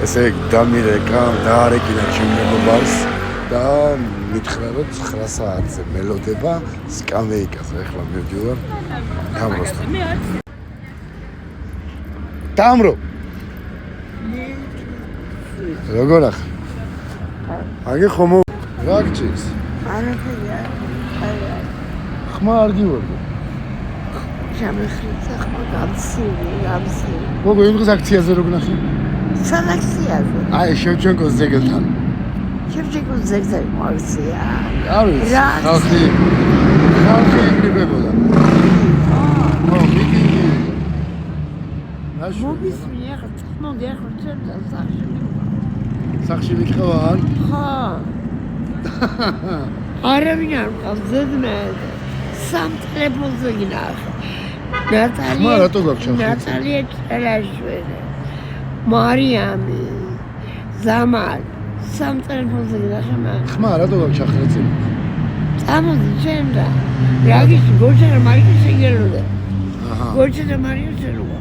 ესე იგი დამირეკა, დაარეკინა ჩემ მეგობარს და მითხრა რომ 9 საათზე მელოდება სკამეიკაზე. ეხლა მივდივარ დამროსთან. დამრო. როგორ ახლა? აგი ხომო რა გჭირს? არაფერია. ხმა არ გივარდი. შემეხლიცა ხმა გამცივი. მოგო იმ დღეს აქციაზე რო გნახე? სად აქციაზე? აი შევჩენკოს ზეგელთან. შევჩენკოს ზეგლთან მოაქცია. არ ვიცი. ხალხი იგრიბებოდა. მიტინგი. მოგისმენი ახლა მოდი ახლა ჩემთან სახში. სახში ვიყავარ? ხო. არავინ არ მყავს ზედმეტ. სამ ტელეფონზე გინახე. ნატალია. რატო გაქვს ახლა? ნატალია ჭელაშვილი. მარიამი. ზამალ. სამ ტელეფონზე გინახე მან. ხმა რატო გაქვს ახლა? წამოდი ჩემთან. რა გიქი გოჩა და მარიო შეგელოდა. აჰა. გოჩა და მარიო შელოა.